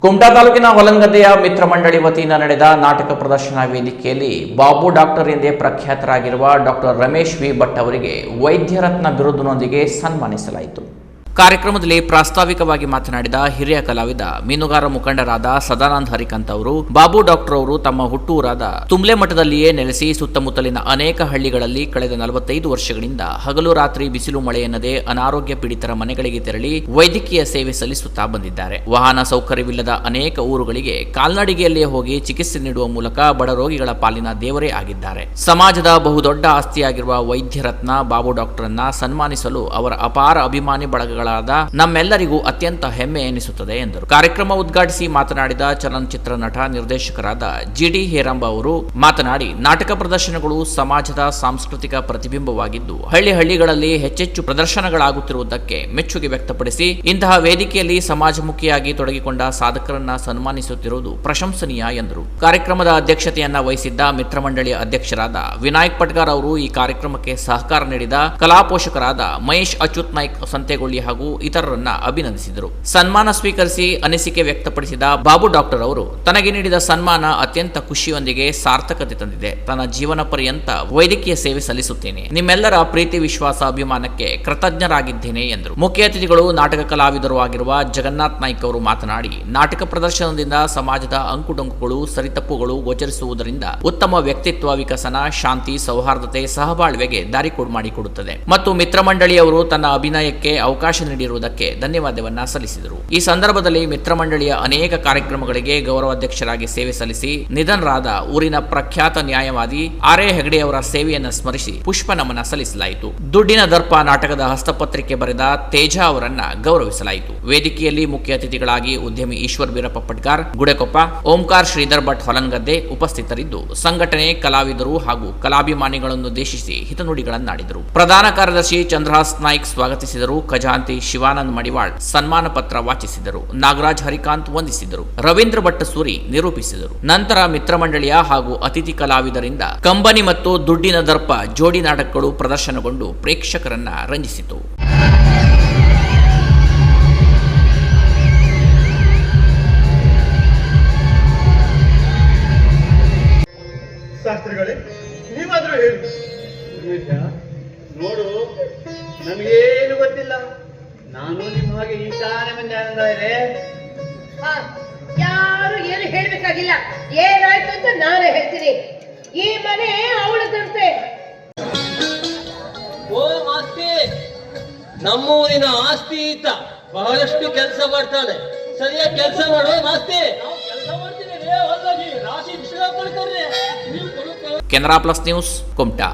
ಕುಮಟಾ ತಾಲೂಕಿನ ಹೊಲಂಗದ್ದೆಯ ಮಿತ್ರ ಮಂಡಳಿ ವತಿಯಿಂದ ನಡೆದ ನಾಟಕ ಪ್ರದರ್ಶನ ವೇದಿಕೆಯಲ್ಲಿ ಬಾಬು ಡಾಕ್ಟರ್ ಎಂದೇ ಪ್ರಖ್ಯಾತರಾಗಿರುವ ಡಾಕ್ಟರ್ ರಮೇಶ್ ವಿ ಭಟ್ ಅವರಿಗೆ ವೈದ್ಯರತ್ನ ಬಿರುದಿನೊಂದಿಗೆ ಸನ್ಮಾನಿಸಲಾಯಿತು. ಕಾರ್ಯಕ್ರಮದಲ್ಲಿ ಪ್ರಾಸ್ತಾವಿಕವಾಗಿ ಮಾತನಾಡಿದ ಹಿರಿಯ ಕಲಾವಿದ ಮೀನುಗಾರ ಮುಖಂಡರಾದ ಸದಾನಂದ ಹರಿಕಾಂತ್ ಅವರು, ಬಾಬು ಡಾಕ್ಟರ್ ಅವರು ತಮ್ಮ ಹುಟ್ಟೂರಾದ ತುಂಬ್ಲೆ ಮಠದಲ್ಲಿಯೇ ನೆಲೆಸಿ ಸುತ್ತಮುತ್ತಲಿನ ಅನೇಕ ಹಳ್ಳಿಗಳಲ್ಲಿ ಕಳೆದ 45 ವರ್ಷಗಳಿಂದ ಹಗಲು ರಾತ್ರಿ ಬಿಸಿಲು ಮಳೆ ಎನ್ನದೇ ಅನಾರೋಗ್ಯ ಪೀಡಿತರ ಮನೆಗಳಿಗೆ ತೆರಳಿ ವೈದ್ಯಕೀಯ ಸೇವೆ ಸಲ್ಲಿಸುತ್ತಾ ಬಂದಿದ್ದಾರೆ. ವಾಹನ ಸೌಕರ್ಯವಿಲ್ಲದ ಅನೇಕ ಊರುಗಳಿಗೆ ಕಾಲ್ನಡಿಗೆಯಲ್ಲೇ ಹೋಗಿ ಚಿಕಿತ್ಸೆ ನೀಡುವ ಮೂಲಕ ಬಡ ರೋಗಿಗಳ ಪಾಲಿನ ದೇವರೇ ಆಗಿದ್ದಾರೆ. ಸಮಾಜದ ಬಹುದೊಡ್ಡ ಆಸ್ತಿಯಾಗಿರುವ ವೈದ್ಯರತ್ನ ಬಾಬು ಡಾಕ್ಟರನ್ನ ಸನ್ಮಾನಿಸಲು ಅವರ ಅಪಾರ ಅಭಿಮಾನಿ ಬಳಗಗಳ ನಮ್ಮೆಲ್ಲರಿಗೂ ಅತ್ಯಂತ ಹೆಮ್ಮೆ ಎನಿಸುತ್ತದೆ ಎಂದರು. ಕಾರ್ಯಕ್ರಮ ಉದ್ಘಾಟಿಸಿ ಮಾತನಾಡಿದ ಚಲನಚಿತ್ರ ನಟ ನಿರ್ದೇಶಕರಾದ ಜಿಡಿ ಹೇರಂಬ ಅವರು ಮಾತನಾಡಿ, ನಾಟಕ ಪ್ರದರ್ಶನಗಳು ಸಮಾಜದ ಸಾಂಸ್ಕೃತಿಕ ಪ್ರತಿಬಿಂಬವಾಗಿದ್ದು ಹಳ್ಳಿಗಳಲ್ಲಿ ಹೆಚ್ಚೆಚ್ಚು ಪ್ರದರ್ಶನಗಳಾಗುತ್ತಿರುವುದಕ್ಕೆ ಮೆಚ್ಚುಗೆ ವ್ಯಕ್ತಪಡಿಸಿ ಇಂತಹ ವೇದಿಕೆಯಲ್ಲಿ ಸಮಾಜಮುಖಿಯಾಗಿ ತೊಡಗಿಕೊಂಡ ಸಾಧಕರನ್ನ ಸನ್ಮಾನಿಸುತ್ತಿರುವುದು ಪ್ರಶಂಸನೀಯ ಎಂದರು. ಕಾರ್ಯಕ್ರಮದ ಅಧ್ಯಕ್ಷತೆಯನ್ನ ವಹಿಸಿದ್ದ ಮಿತ್ರ ಮಂಡಳಿಯ ಅಧ್ಯಕ್ಷರಾದ ವಿನಾಯಕ್ ಪಟ್ಗಾರ್ ಅವರು ಈ ಕಾರ್ಯಕ್ರಮಕ್ಕೆ ಸಹಕಾರ ನೀಡಿದ ಕಲಾ ಪೋಷಕರಾದ ಮಹೇಶ್ ಅಚ್ಯುತ್ ನಾಯ್ಕ್ ಸಂತೆಗೊಳ್ಳಿ ಹಾಗೂ ಇತರರನ್ನ ಅಭಿನಂದಿಸಿದರು. ಸನ್ಮಾನ ಸ್ವೀಕರಿಸಿ ಅನಿಸಿಕೆ ವ್ಯಕ್ತಪಡಿಸಿದ ಬಾಬು ಡಾಕ್ಟರ್ ಅವರು, ತನಗೆ ನೀಡಿದ ಸನ್ಮಾನ ಅತ್ಯಂತ ಖುಷಿಯೊಂದಿಗೆ ಸಾರ್ಥಕತೆ ತಂದಿದೆ. ತನ್ನ ಜೀವನ ಪರ್ಯಂತ ವೈದ್ಯಕೀಯ ಸೇವೆ ಸಲ್ಲಿಸುತ್ತೇನೆ. ನಿಮ್ಮೆಲ್ಲರ ಪ್ರೀತಿ ವಿಶ್ವಾಸ ಅಭಿಮಾನಕ್ಕೆ ಕೃತಜ್ಞರಾಗಿದ್ದೇನೆ ಎಂದರು. ಮುಖ್ಯ ಅತಿಥಿಗಳು ನಾಟಕ ಕಲಾವಿದರು ಆಗಿರುವ ಜಗನ್ನಾಥ್ ನಾಯ್ಕ್ ಅವರು ಮಾತನಾಡಿ, ನಾಟಕ ಪ್ರದರ್ಶನದಿಂದ ಸಮಾಜದ ಅಂಕುಡೊಂಕುಗಳು ಸರಿತಪ್ಪುಗಳು ಗೋಚರಿಸುವುದರಿಂದ ಉತ್ತಮ ವ್ಯಕ್ತಿತ್ವ ವಿಕಸನ, ಶಾಂತಿ, ಸೌಹಾರ್ದತೆ, ಸಹಬಾಳ್ವೆಗೆ ದಾರಿ ಮಾಡಿಕೊಡುತ್ತದೆ ಮತ್ತು ಮಿತ್ರ ಮಂಡಳಿಯವರು ತನ್ನ ಅಭಿನಯಕ್ಕೆ ಅವಕಾಶ ನೀಡಿರುವುದಕ್ಕೆ ಧನ್ಯವಾದವನ್ನ ಸಲ್ಲಿಸಿದರು. ಈ ಸಂದರ್ಭದಲ್ಲಿ ಮಿತ್ರ ಮಂಡಳಿಯ ಅನೇಕ ಕಾರ್ಯಕ್ರಮಗಳಿಗೆ ಗೌರವಾಧ್ಯಕ್ಷರಾಗಿ ಸೇವೆ ಸಲ್ಲಿಸಿ ನಿಧನರಾದ ಊರಿನ ಪ್ರಖ್ಯಾತ ನ್ಯಾಯವಾದಿ ಆರ್ ಎ ಹೆಗಡೆ ಅವರ ಸೇವೆಯನ್ನು ಸ್ಮರಿಸಿ ಪುಷ್ಪ ನಮನ ಸಲ್ಲಿಸಲಾಯಿತು. ದುಡ್ಡಿನ ದರ್ಪ ನಾಟಕದ ಹಸ್ತಪತ್ರಿಕೆ ಬರೆದ ತೇಜ ಅವರನ್ನ ಗೌರವಿಸಲಾಯಿತು. ವೇದಿಕೆಯಲ್ಲಿ ಮುಖ್ಯ ಅತಿಥಿಗಳಾಗಿ ಉದ್ಯಮಿ ಈಶ್ವರ್ ಬೀರಪ್ಪ ಪಟ್ಗಾರ್ ಗುಡೆಕೊಪ್ಪ, ಓಂಕಾರ್ ಶ್ರೀಧರ್ ಭಟ್ ಹೊಲಂಗದ್ದೆ ಉಪಸ್ಥಿತರಿದ್ದು ಸಂಘಟನೆ, ಕಲಾವಿದರು ಹಾಗೂ ಕಲಾಭಿಮಾನಿಗಳನ್ನುದ್ದೇಶಿಸಿ ಹಿತನುಡಿಗಳನ್ನಾಡಿದರು. ಪ್ರಧಾನ ಕಾರ್ಯದರ್ಶಿ ಚಂದ್ರಹಾಸ್ ನಾಯ್ಕ್ ಸ್ವಾಗತಿಸಿದರು. ಖಜಾಂತಿ ಶಿವಾನಂದ್ ಮಡಿವಾಳ್ ಸನ್ಮಾನ ಪತ್ರ ವಾಚಿಸಿದರು. ನಾಗರಾಜ್ ಹರಿಕಾಂತ್ ವಂದಿಸಿದರು. ರವೀಂದ್ರ ಭಟ್ಟಸೂರಿ ನಿರೂಪಿಸಿದರು. ನಂತರ ಮಿತ್ರ ಮಂಡಳಿಯ ಹಾಗೂ ಅತಿಥಿ ಕಲಾವಿದರಿಂದ ಕಂಬನಿ ಮತ್ತು ದುಡ್ಡಿನ ದರ್ಪ ಜೋಡಿ ನಾಟಕಗಳು ಪ್ರದರ್ಶನಗೊಂಡು ಪ್ರೇಕ್ಷಕರನ್ನ ರಂಜಿಸಿತು. ಶಾಸ್ತ್ರಿಗಳೇ, ನೀವಾದ್ರೂ ಹೇಳಿ. ನೋಡು, ನಮಗೇನು ಗೊತ್ತಿಲ್ಲ. ನಾನು ನಿಮ್ಮ ಹಾಗೆ ಈ ತಾನೇ ಮಂದಿ ಅಂದ್ರೆ ಯಾರು ಏನು ಹೇಳ್ಬೇಕಾಗಿಲ್ಲ. ಏನಾಯ್ತು ಅಂತ ನಾನೇ ಹೇಳ್ತೀನಿ. ಈ ಮನೆ ಅವಳದಂತೆ. ಓ ಮಾಸ್ತಿ, ನಮ್ಮೂರಿನ ಆಸ್ತಿ ಈತ ಬಹಳಷ್ಟು ಕೆಲಸ ಮಾಡ್ತಾನೆ. ಸರಿಯಾಗಿ ಕೆಲಸ ಮಾಡೋ ಮಾಸ್ತಿ. ಕೆಲಸ ಮಾಡ್ತೀನಿ, ರಾಶಿ ವಿಶ್ರಾಮ ಕೊಡ್ತಾರೆ. Canara plus news, Kumta.